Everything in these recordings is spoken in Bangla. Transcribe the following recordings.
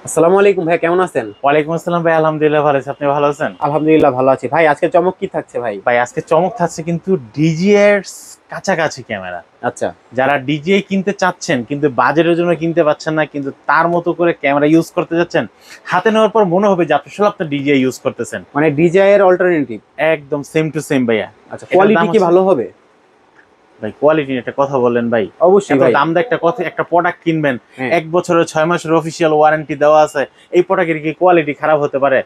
আসসালামু আলাইকুম ভাই, কেমন আছেন? ওয়ালাইকুম আসসালাম ভাই, আলহামদুলিল্লাহ ভালো আছি। আপনি ভালো আছেন? আলহামদুলিল্লাহ ভালো আছি ভাই। আজকে চমক কি থাকছে ভাই? ভাই আজকে চমক থাকছে কিন্তু ডিজিএর কাছাকাছি ক্যামেরা। আচ্ছা। যারা ডিজিএ কিনতে চাচ্ছেন কিন্তু বাজেটের জন্য কিনতে পাচ্ছেন না, কিন্তু তার মতো করে ক্যামেরা ইউজ করতে যাচ্ছেন, হাতে নেওয়ার পর মনে হবে যে আসলে আপনি ডিজিএ ইউজ করতেছেন। মানে DJI এর অল্টারনেটিভ। একদম সেম টু সেম ভাইয়া। আচ্ছা, এটার কোয়ালিটি দাম কি হচ্ছে ভালো হবে? ভাই, কোয়ালিটি নিয়ে একটা কথা বললেন ভাই। অবশ্যই এত ভাই। দাম দিয়ে একটা কথা, একটা প্রোডাক্ট কিনবেন, হ্যাঁ। 1 বছরের 6 মাসের অফিসিয়াল ওয়ারেন্টি দেওয়া আছে, এই প্রোডাক্টের কি কোয়ালিটি খারাপ হতে পারে?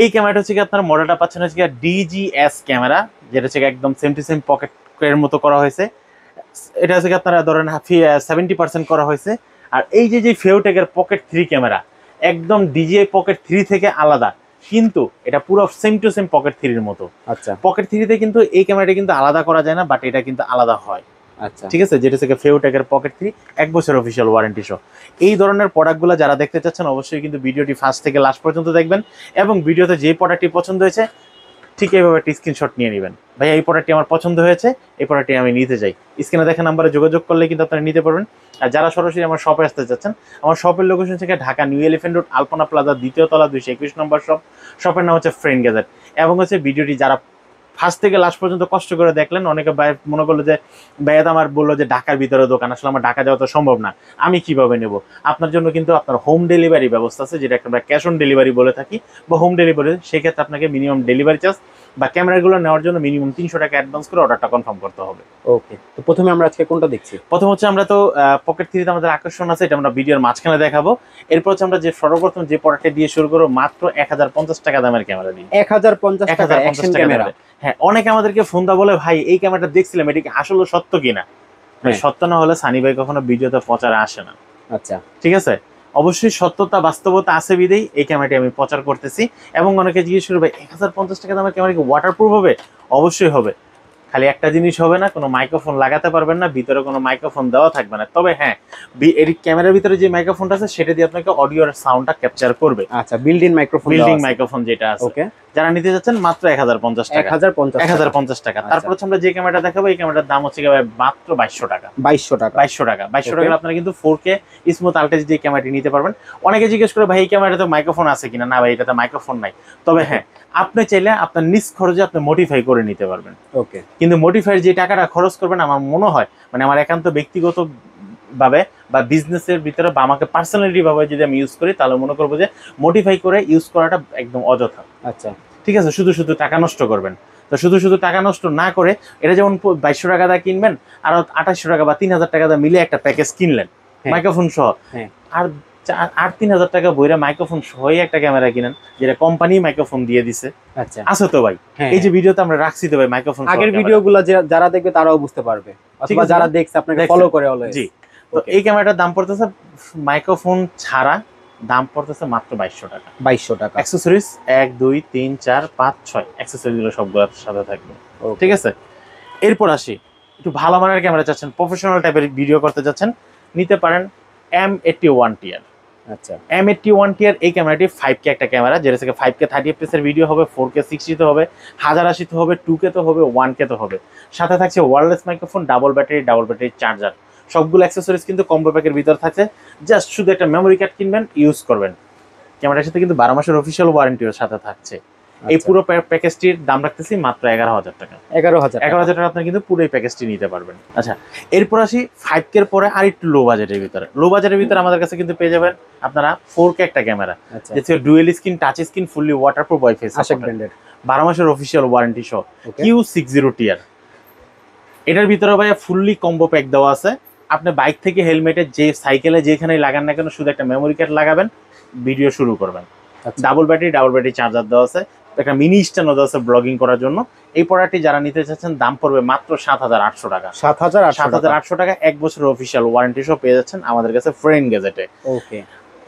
এই ক্যামেরাটা হচ্ছে কি আপনার মডেলটা পাচ্ছেন হচ্ছে ডিজিএস ক্যামেরা, যেটা হচ্ছে একদম সেম টু সেম পকেট এর মতো করা হয়েছে। এটা হচ্ছে আপনারা ধরেন 70% করা হয়েছে। আর এই যে যে ফেওটেকের পকেট 3 ক্যামেরা, একদম ডিজিআই পকেট 3 থেকে আলাদা, কিন্তু এটা পুরো সেম টু সেম পকেট 3 এর মতো। আচ্ছা পকেট 3 তে কিন্তু এই ক্যামেরাটা কিন্তু আলাদা করা যায় না, বাট এটা কিন্তু আলাদা হয়। আচ্ছা। ঠিক আছে, যেটা হচ্ছে ফেওটেকের পকেট 3, 1 বছর অফিসিয়াল ওয়ারেন্টি সহ। এই ধরনের প্রোডাক্টগুলো যারা দেখতে চাচ্ছেন অবশ্যই কিন্তু ভিডিওটি ফার্স্ট থেকে লাস্ট পর্যন্ত দেখবেন, এবং ভিডিওতে যে প্রোডাক্টটি পছন্দ হয়েছে ঠিক এইভাবে একটা স্ক্রিনশট নিয়ে নেবেন। ভাই এই প্রোডাক্টটি আমার পছন্দ হয়েছে, এই প্রোডাক্টটি আমি নিতে চাই। স্ক্রিনে দেখা নাম্বারে যোগাযোগ করলে কিন্তু আপনারা নিতে পারবেন। আর যারা সরাসরি আমার শপে আসতে চাচ্ছেন, আমার শপের লোকেশন থেকে ঢাকা নিউ এলিফ্যান্ট রোড, আলপনা প্লাজা, 2য় তলা, 221 নম্বর শপ। শপের নাম হচ্ছে ফ্রেন্ড গ্যাজেট। এবং হচ্ছে ভিডিওটি যারা ফার্স্ট থেকে লাস্ট পর্যন্ত কষ্ট করে দেখলেন, অনেকে ভাই মনে করলো যে ভাইয়া আমার বললো যে ঢাকার ভিতরে দোকান, আসলে আমার ঢাকা যাওয়া তো সম্ভব না, আমি কিভাবে নেব? আপনার জন্য কিন্তু আপনার হোম ডেলিভারি ব্যবস্থা আছে, যেটা আমরা ক্যাশ অন ডেলিভারি বলে থাকি বা হোম ডেলিভারি। সেক্ষেত্রে আপনাকে মিনিমাম ডেলিভারি চার্জ বা ক্যামেরাগুলো নেওয়ার জন্য মিনিমাম 300 টাকা অ্যাডভান্স করে অর্ডারটা কনফার্ম করতে হবে। ওকে, তো প্রথমে আমরা আজকে কোনটা দেখছি? প্রথম হচ্ছে আমরা তো পকেট থ্রিতে আমাদের আকর্ষণ আছে, এটা আমরা ভিডিওর মাঝখানে দেখাবো। এরপর হচ্ছে আমরা যে সর্বপ্রথম যে প্রোডাক্টটা দিয়ে শুরু করবো, মাত্র 1050 টাকা দামের ক্যামেরা দিই। 1050 টাকা 1050 অ্যাকশন টাকা ক্যামেরা? দামের। হ্যাঁ, অনেকে আমাদেরকে ফোন দা বলে ভাই এই ক্যামেরাটা দেখছিলাম, এটা কি আসলে সত্য কিনা? হ্যাঁ। সত্য না হলে সানি ভাই কখনো ভিডিওতে প্রচারে আসে না। আচ্ছা। ঠিক আছে, অবশ্যই সত্যতা বাস্তবতা আছে বিদেই এই ক্যামেরাটি আমি প্রচার করতেছি। এবং অনেকে জিজ্ঞেস করবে 1050 টাকা দামের ক্যামেরা কি ওয়াটারপ্রুফ হবে? অবশ্যই হবে। খালি একটা জিনিস হবে না, কোনো মাইক্রোফোন লাগাতে পারবেন না, ভিতরে কোনো মাইক্রোফোন দেওয়া থাকবে না। তবে হ্যাঁ, এর ক্যামেরার ভিতরে যে মাইক্রোফোনটা আছে সেটা দিয়ে আপনাকে অডিওর সাউন্ডটা ক্যাপচার করবে। আচ্ছা, built in microphone. Building microphone যেটা আছে। ওকে। যারা নিতে যাচ্ছেন মাত্র 1050 টাকা। 1050 টাকা। তারপর হচ্ছে আমরা যে ক্যামেরাটা দেখাবো, এই ক্যামেরার দাম হচ্ছে মাত্র 2200 টাকা। 2200 টাকা। 2200 টাকা। 2200 টাকা আপনারা কিন্তু 4K স্মুথ আলট্রা যে ক্যামেরাটি নিতে পারবেন। অনেকে জিজ্ঞেস করে ভাই এই ক্যামেরাতে মাইক্রোফোন আছে কিনা? না ভাই, এটাতে মাইক্রোফোন নাই। তবে হ্যাঁ, আপনি চাইলে আপনার নিজ খরচে আপনি মডিফাই করে নিতে পারবেন। ওকে। কিন্তু মডিফাইয়ের যে টাকাটা খরচ করবেন, আমার মনে হয় মানে আমার একান্ত ব্যক্তিগত ভাবে বা বিজনেসের ভিতরে বা আমাকে পার্সোনালিটি ভাবে যদি আমি ইউজ করি, তাহলে মনে করবো যে মডিফাই করে ইউজ করাটা একদম অযথা। আচ্ছা। ঠিক আছে, শুধু শুধু টাকা নষ্ট করবেন। তো শুধু শুধু টাকা নষ্ট না করে, এটা যেমন 2200 টাকা দিয়ে কিনবেন, আর 2800 টাকা বা 3000 টাকা দিয়ে মিলে একটা প্যাকেজ কিনলেন মাইক্রোফোন সহ। হ্যাঁ। আর 3000 টাকা বইরা মাইক্রোফোন সহই একটা ক্যামেরা কিনেন, যেটা কোম্পানি মাইক্রোফোন দিয়ে দিছে। আচ্ছা। আছে তো ভাই, এই যে ভিডিওতে আমরা রাখছি তো ভাই মাইক্রোফোন। আগের ভিডিওগুলো যারা দেখবে তারাও বুঝতে পারবে, অথবা যারা দেখছে আপনাকে ফলো করে অলওয়েজ। জি। তো এই ক্যামেরাটার দাম পড়তেছে মাইক্রোফোন ছাড়া দাম পড়তেছে মাত্র 2200 টাকা। 2200 টাকা। অ্যাকসেসরিজ 1 2 3 4 5 6 অ্যাকসেসরিজ গুলো সবগুলোর সাথে থাকবে। ঠিক আছে, এরপর আসি, একটু ভালো মানের ক্যামেরা চাচ্ছেন, প্রফেশনাল টাইপের ভিডিও করতে যাচ্ছেন, নিতে পারেন M81 টিয়ার। আচ্ছা। M81 টিয়ার এই ক্যামেরাটি 5K একটা ক্যামেরা, যেটা থেকে 5K 30 fps এর ভিডিও হবে, 4K 60 তে হবে, 1080 তে হবে, 2K তে হবে, 1K তে হবে। সাথে থাকছে wireless microphone, double battery charger. সবগুলো অ্যাকসেসরিজ কিন্তু কম্বো প্যাকের ভিতর থাকছে। জাস্ট শুধু একটা মেমোরি কার্ড কিনবেন, ইউজ করবেন। ক্যামেরার সাথে কিন্তু 12 মাসের অফিসিয়াল ওয়ারেন্টিও সাথে থাকছে। এই পুরো প্যাকেজটির দাম রাখতেছি মাত্র 11000 টাকা। 11000 টাকা আপনি কিন্তু পুরো এই প্যাকেজটি নিতে পারবেন। আচ্ছা, এরপর আসি 5K এর পরে আর একটু লো বাজেটের ভিতরে। লো বাজেটের ভিতরে আমাদের কাছে কিন্তু পেয়ে যাবেন আপনারা 4K একটা ক্যামেরা, যেটা dual screen, touch screen, fully waterproof, wifi supported, 12 মাসের অফিসিয়াল ওয়ারেন্টি সহ, Q60 টিয়ার। এটার ভিতরে ভাই ফুললি কম্বো প্যাক দেওয়া আছে। আপনি বাইক থেকে হেলমেটে, যে সাইকেলে যেখানেই লাগান না কেন, শুধু একটা মেমোরি কার্ড লাগাবেন, ভিডিও শুরু করবেন। ডাবল ব্যাটারি চার্জার দেওয়া আছে, একটা মিনি স্ট্যান্ডও দেওয়া আছে ব্লগিং করার জন্য। এই প্রোডাক্টটি যারা নিতে চাচ্ছেন দাম পড়বে মাত্র 7800 টাকা। 7800 টাকা 1 বছরের অফিসিয়াল ওয়ারেন্টি সহ পেয়ে যাচ্ছেন আমাদের কাছে ফ্রেন্ড গ্যাজেটে। ওকে।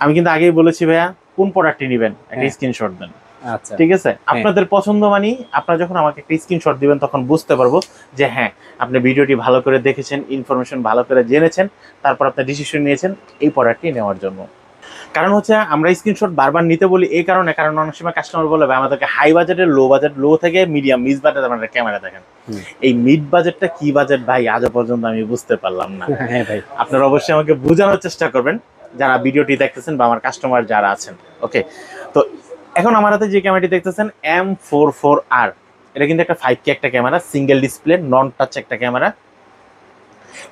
আমি কিন্তু আগেই বলেছি ভাইয়া, কোন প্রোডাক্টটি নেবেন একটা স্ক্রিনশট দেন। আচ্ছা, ঠিক আছে, আপনাদের পছন্দ মানি আপনারা যখন আমাকে একটা স্ক্রিনশট দিবেন, তখন বুঝতে পারবো যে হ্যাঁ, আপনি ভিডিওটি ভালো করে দেখেছেন, ইনফরমেশন ভালো করে জেনেছেন, তারপর আপনি ডিসিশন নিয়েছেন এই প্রোডাক্টটি নেওয়ার জন্য। কারণ হচ্ছে আমরা স্ক্রিনশট বারবার নিতে বলি এই কারণে, কারণ অনেক সময় কাস্টমার বলে ভাই আমাদেরকে হাই বাজেটের, লো বাজেট, লো থেকে মিডিয়াম, মিড বাজেট আপনারা ক্যামেরা দেখেন। এই মিড বাজেটটা কি বাজেট ভাই আজও পর্যন্ত আমি বুঝতে পারলাম না। হ্যাঁ ভাই, আপনারা অবশ্যই আমাকে বোঝানোর চেষ্টা করবেন। যারা ভিডিওটি দেখতেছেন বা আমার কাস্টমার যারা আছেন। ওকে, তো এখন আমার হাতে যে ক্যামেরাটি দেখতেছেন M44R, এটা কিন্তু একটা 5K একটা ক্যামেরা, সিঙ্গেল ডিসপ্লে, নন টাচ একটা ক্যামেরা।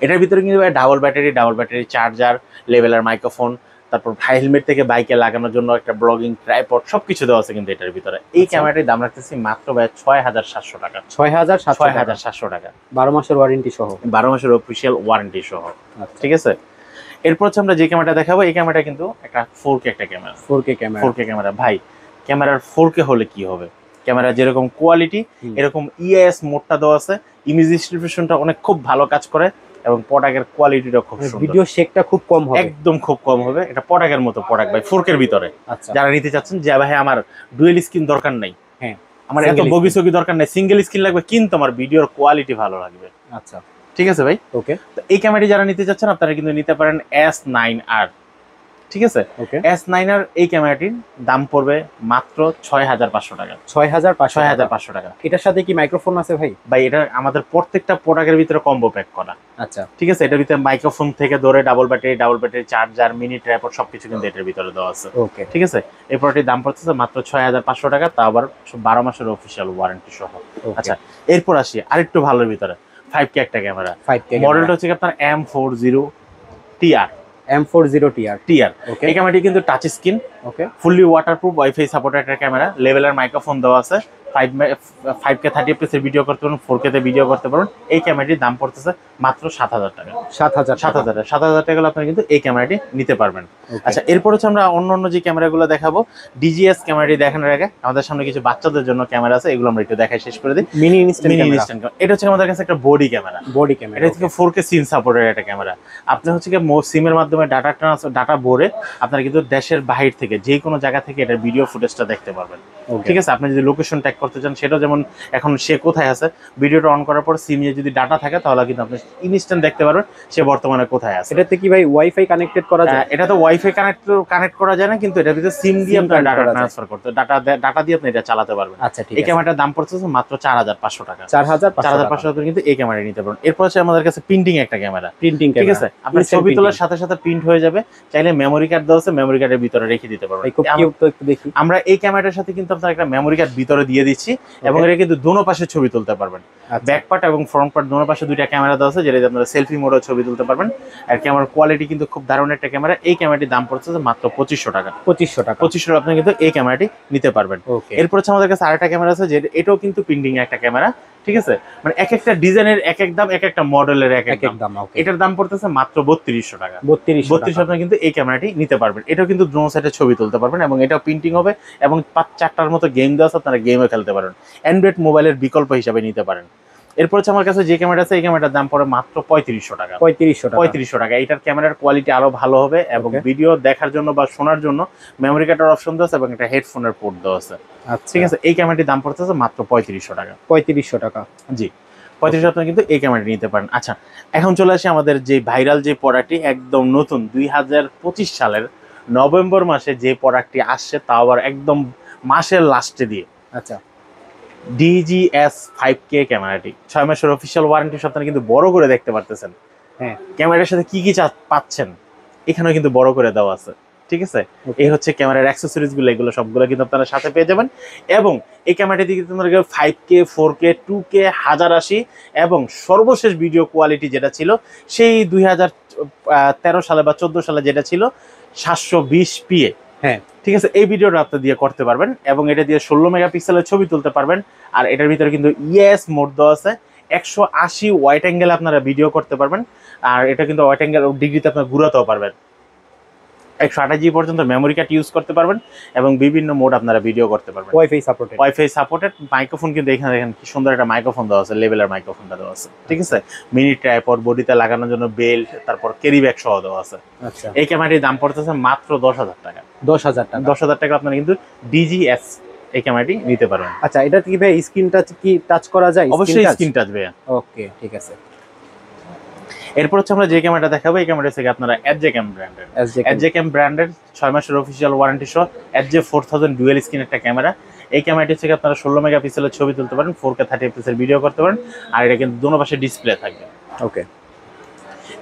এটার ভিতরে কিন্তু double battery charger, leveller microphone, তারপর হেলমেট থেকে বাইকে লাগানোর জন্য একটা ব্লগিং ট্রাইপড সবকিছু দেওয়া আছে কিন্তু এটার ভিতরে। এই ক্যামেরাটির দাম রাখতেছি মাত্র ভাই 6,700 টাকা। 6,700 টাকা, 12 মাসের ওয়ারেন্টি সহ, 12 মাসের অফিসিয়াল ওয়ারেন্টি সহ। ঠিক আছে, এরপর হচ্ছে আমরা যে ক্যামেরাটা দেখাবো, এই ক্যামেরাটা কিন্তু একটা 4K একটা ক্যামেরা। 4K ক্যামেরা ভাই, ক্যামেরার 4K হলে কি হবে, ক্যামেরা যেরকম কোয়ালিটি এরকম ইএস মোডটা দেওয়া আছে, ইমেজ ডিস্ট্রিবিউশনটা অনেক খুব ভালো কাজ করে এবং প্রোডাক্টের কোয়ালিটিটা খুব সুন্দর, ভিডিও শেকটা খুব কম হবে, একদম খুব কম হবে। এটা প্রোডাক্টের মতো প্রোডাক্ট ভাই 4K এর ভিতরে। আচ্ছা, যারা নিতে চাচ্ছেন যে ভাই আমার ডুয়েল স্ক্রিন দরকার নাই, হ্যাঁ আমার এত বগিসগি দরকার নাই, সিঙ্গেল স্ক্রিন লাগবে কিন্তু আমার ভিডিওর কোয়ালিটি ভালো লাগবে। আচ্ছা ঠিক আছে ভাই। ওকে, তো এই ক্যামেরাটি যারা নিতে চাচ্ছেন আপনারা কিন্তু নিতে পারেন S9R। ঠিক আছে, ওকে, S9R এই ক্যামেরাটির দাম পড়বে মাত্র 6,500 টাকা। 6,500 টাকা। এটার সাথে কি মাইক্রোফোন আছে ভাই? ভাই এটা আমাদের প্রত্যেকটা প্রোডাক্টের ভিতরে কম্বো প্যাক করা। আচ্ছা ঠিক আছে, এটার ভিতরে মাইক্রোফোন থেকে ধরে double battery charger, mini tripod সবকিছু কিন্তু এটার ভিতরে দেওয়া আছে। ওকে, ঠিক আছে, এই প্রোডাক্টের দাম পড়তেছে মাত্র 6,500 টাকা, তা আবার 12 মাসের অফিসিয়াল ওয়ারেন্টি সহ। আচ্ছা, এরপর আসি আরেকটু ভালোর ভিতরে 5K একটা ক্যামেরা। 5K মডেলটা হচ্ছে আপনার M40TR। M40TR ওকে, এই ক্যামেরাটি কিন্তু টাচ স্ক্রিন, ওকে, ফুললি ওয়াটারপ্রুফ, ওয়াইফাই সাপোর্টেড একটা ক্যামেরা, লেভেলার মাইক্রোফোন দেওয়া আছে, 5K 30 fps এর ভিডিও করতে পারবেন, 4K তে ভিডিও করতে পারবেন। এই ক্যামেরাটির দাম পড়তেছে মাত্র 7,000 টাকা। 7,000 টাকা হলে আপনারা কিন্তু এই ক্যামেরাটি নিতে পারবেন। আচ্ছা, এরপর হচ্ছে আমরা অন্য যে ক্যামেরাগুলো দেখাবো। ডিজিএস ক্যামেরাটি দেখানোর আগে আমাদের সামনে কিছু বাচ্চাদের জন্য ক্যামেরা আছে, এগুলো আমরা একটু দেখাই শেষ করে দিই। Mini instant. এটা হচ্ছে আমাদের কাছে একটা বডি ক্যামেরা। এটা থেকে 4K সিম সাপোর্টেড একটা ক্যামেরা। আপনি হচ্ছে কি সিমের মাধ্যমে ডাটা ভরে আপনারা কিন্তু দেশের বাহির থেকে যে কোনো জায়গা থেকে এটার ভিডিও ফুটেজটা দেখতে পারবেন। ঠিক আছে, আপনি যদি লোকেশন ট্যাগ করতে চান সেটাও, যেমন এখন সে কোথায় আছে, ভিডিওটা অন করার পর সিমে যদি ডাটা থাকে তাহলে কিন্তু আপনি ইনস্ট্যান্ট দেখতে পারবেন সে বর্তমানে কোথায় আছে। এটাতে কি ভাই ওয়াইফাই কানেক্টেড করা যায়? এটা তো ওয়াইফাই কানেক্ট করা যায় না, কিন্তু এটার ভিতরে সিম দিয়ে আপনি ডাটা ট্রান্সফার করতে, ডাটা দিয়ে আপনি এটা চালাতে পারবেন। আচ্ছা, ঠিক আছে। এই ক্যামেরাটার দাম পড়ছে মাত্র 4,500 টাকা। 4,500 টাকা কিন্তু এই ক্যামেরা নিতে পারবেন। এরপর আছে আমাদের কাছে প্রিন্টিং একটা ক্যামেরা। ঠিক আছে, আপনার Instant ছবি তোলার সাথে সাথে প্রিন্ট হয়ে যাবে। চাইলে মেমোরি কার্ড দেওয়া আছে, মেমোরি কার্ডের ভিতরে রেখে দিতে পারবেন। খুব কিউট, তো একটু দেখি। আমরা এই ক্যামেরাটার সাথে কিন্তু আপনার একটা মেমোরি কার্ড ভিতরে দিয়ে দিচ্ছি এবং এটা কিন্তু দোনো পাশে ছবি তুলতে পারবেন। ব্যাক পার্ট এবং ফ্রন্ট পার্ট দোনো পাশে দুইটা ক্যামেরা দেওয়া আছে, যেটা আপনারা সেলফি মোডে ছবি তুলতে পারবেন। আর ক্যামেরার কোয়ালিটি কিন্তু খুব দারুণ একটা ক্যামেরা। এই ক্যামেরাটির দাম পড়ছে মাত্র 2,500 টাকা। 2,500 আপনি কিন্তু এই ক্যামেরাটি নিতে পারবেন। এরপর হচ্ছে আমাদের কাছে আরেকটা ক্যামেরা আছে, যে এটাও কিন্তু প্রিন্টিং একটা ক্যামেরা। ঠিক আছে, মানে এক একটা ডিজাইনের এক এক দাম, এক একটা মডেলের এক এক দাম। এটার দাম পড়তেছে মাত্র 3,200 টাকা। 32 আপনি কিন্তু এই ক্যামেরাটি নিতে পারবেন। এটাও কিন্তু ড্রোন সাইডে ছবি তুলতে পারবেন এবং এটাও প্রিন্টিং হবে এবং 5-4টার মতো গেম দেওয়া আছে, আপনারা গেমও খেলতে পারেন। অ্যান্ড্রয়েড মোবাইলের বিকল্প হিসাবে নিতে পারেন। এরপর হচ্ছে আমার কাছে যে ক্যামেরা আছে, এই ক্যামেরাটার দাম পড়ে মাত্র 3,500 টাকা। 3,500 টাকা। এটার ক্যামেরার কোয়ালিটি আরো ভালো হবে এবং ভিডিও দেখার জন্য বা শোনার জন্য মেমোরি কার্ডের অপশন দেওয়া আছে এবং একটা হেডফোনের পোর্ট দেওয়া আছে। ঠিক আছে, এই ক্যামেরাটির দাম পড়তেছে মাত্র 3,500 টাকা। 3,500 টাকা, জি, 3,500 আপনি কিন্তু এই ক্যামেরাটি নিতে পারেন। আচ্ছা, এখন চলে আসি আমাদের যে ভাইরাল যে প্রোডাক্টটি, একদম নতুন 2025 সালের নভেম্বর মাসে যে প্রোডাক্টটি আসছে, তা আবার একদম মাসের লাস্টে দিয়ে। আচ্ছা, DGS 5K ক্যামেরাটি 6 মাসের অফিসিয়াল ওয়ারেন্টি সহ আপনারা কিন্তু বড় করে দেখতে পারতেছেন। হ্যাঁ, ক্যামেরার সাথে কি পাচ্ছেন এখানেও কিন্তু বড় করে দেওয়া আছে। ঠিক আছে, এই হচ্ছে ক্যামেরার অ্যাক্সেসরিজ গুলো, এগুলো সবগুলো কিন্তু আপনারা সাথে পেয়ে যাবেন। এবং এই ক্যামেরাটি দিকে তোমরা 5K 4K 2K 1080 এবং সর্বশেষ ভিডিও কোয়ালিটি যেটা ছিল সেই 2013 সালে বা 14 সালে যেটা ছিল 720p। হ্যাঁ, ঠিক আছে, এই ভিডিওটা আপনি দিয়ে করতে পারবেন এবং এটা দিয়ে 16 মেগাপিক্সেলের ছবি তুলতে পারবেন। আর এটার ভিতরে কিন্তু ইএস মোড দেওয়া আছে, 180 ওয়াইড অ্যাঙ্গেলে আপনারা ভিডিও করতে পারবেন। আর এটা কিন্তু ওয়াইড অ্যাঙ্গেল ডিগ্রিতে আপনারা ঘুরাতেও পারবেন। 128GB পর্যন্ত মেমোরি কার্ড ইউজ করতে পারবেন এবং বিভিন্ন মোড আপনারা ভিডিও করতে পারবেন। ওয়াইফাই সাপোর্টেড মাইক্রোফোন কিন্তু এখানে দেখেন কি সুন্দর একটা মাইক্রোফোন দেওয়া আছে, লেভেলার মাইক্রোফোনটা দেওয়া আছে। ঠিক আছে, মিনি ট্রাইপড, বডিতে লাগানোর জন্য বেল্ট, তারপর ক্যারি ব্যাগ সহ দেওয়া আছে। আচ্ছা, এই ক্যামেরাটির দাম পড়তেছে মাত্র 10,000 টাকা। 10,000 টাকা আপনারা কিন্তু DGS এই ক্যামেরাটি নিতে পারবেন। আচ্ছা, এটা কি ভাই স্ক্রিন টাচ কি টাচ করা যায়? অবশ্যই স্ক্রিন টাচ ভাইয়া। ওকে, ঠিক আছে। এরপর হচ্ছে আমরা যে ক্যামেরাটা দেখাবো, এই ক্যামেরাটা থেকে আপনারা SJCam ব্র্যান্ডের 6 মাসের অফিসিয়াল ওয়ারেন্টি সহ SJ4000 ডুয়েল স্ক্রিন একটা ক্যামেরা। এই ক্যামেরাটি থেকে আপনারা 16 মেগাপিক্সেলের ছবি তুলতে পারেন, 4K 30 fps এর ভিডিও করতে পারেন। আর এটা কিন্তু দোনো পাশে ডিসপ্লে থাকবে। ওকে,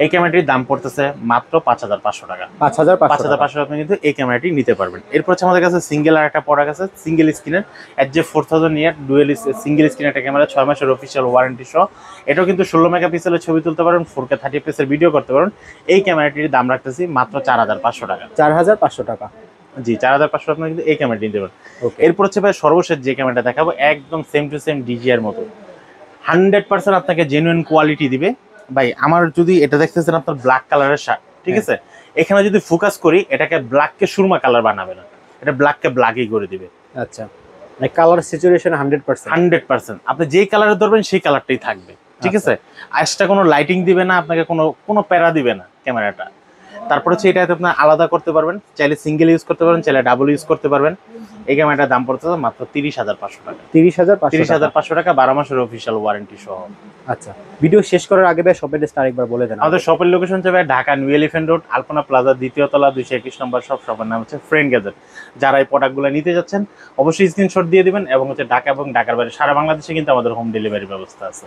এই ক্যামেরাটির দাম পড়তেছে মাত্র 5500 টাকা। 5500 আপনি কিন্তু এই ক্যামেরাটি নিতে পারবেন। এরপর হচ্ছে আমাদের কাছে সিঙ্গেল আর একটা প্রোডাক্ট আছে, সিঙ্গেল স্ক্রিনের HJ4000 নিয়ে ডুয়েল সিঙ্গেল স্ক্রিন একটা ক্যামেরা, 6 মাসের অফিসিয়াল ওয়ারেন্টি সহ। এটাও কিন্তু 16 মেগাপিক্সেলের ছবি তুলতে পারবেন, 4K 30 fps এর ভিডিও করতে পারবেন। এই ক্যামেরাটির দাম রাখতেছি মাত্র 4500 টাকা। 4500 টাকা। জি 4500 আপনি কিন্তু এই ক্যামেরাটি নিতে পারবেন। এরপর হচ্ছে ভাই সর্বশেষ যে ক্যামেরাটা দেখাবো, একদম সেম টু সেম DJI এর মতো 100% আপনাকে জেনুইন কোয়ালিটি দিবে। ভাই আমার যদি এটা দেখতেছেন আপনার ব্ল্যাক কালারের শার্ট, ঠিক আছে, এখানে যদি ফোকাস করি এটাকে ব্ল্যাককে সুরমা কালার বানাবে না, এটা ব্ল্যাককে ব্ল্যাকই করে দিবে। আচ্ছা, মানে কালার স্যাচুরেশন 100%। 100% আপনি যেই কালারে ধরবেন সেই কালারটাই থাকবে, ঠিক আছে। এক্সট্রা কোনো লাইটিং দিবে না আপনাকে, কোনো প্যারা দিবে না ক্যামেরাটা। তারপর হচ্ছে এটাতে আপনি আলাদা করতে পারবেন, চাইলে সিঙ্গেল ইউজ করতে পারবেন, চাইলে ডাবল ইউজ করতে পারবেন। এই ক্যামেরাটার দাম পড়তে মাত্র 30500 টাকা। 30500 টাকা, 12 মাসের অফিসিয়াল ওয়ারেন্টি সহ। আচ্ছা, ভিডিও শেষ করার আগে ভাই শপের অ্যাড্রেসটা আরেকবার বলে দেন। আমাদের শপের লোকেশন হচ্ছে ভাই ঢাকা নিউ এলিফ্যান্ট রোড, আলপনা প্লাজা, দ্বিতীয় তলা, 221 নম্বর শপ। শপের নাম হচ্ছে ফ্রেন্ড গ্যাজেট। যারা এই প্রোডাক্টগুলো নিতে যাচ্ছেন অবশ্যই স্ক্রিনশট দিয়ে দিবেন, এবং হচ্ছে ঢাকা এবং ঢাকার বাইরে সারা বাংলাদেশে কিন্তু আমাদের হোম ডেলিভারি ব্যবস্থা আছে।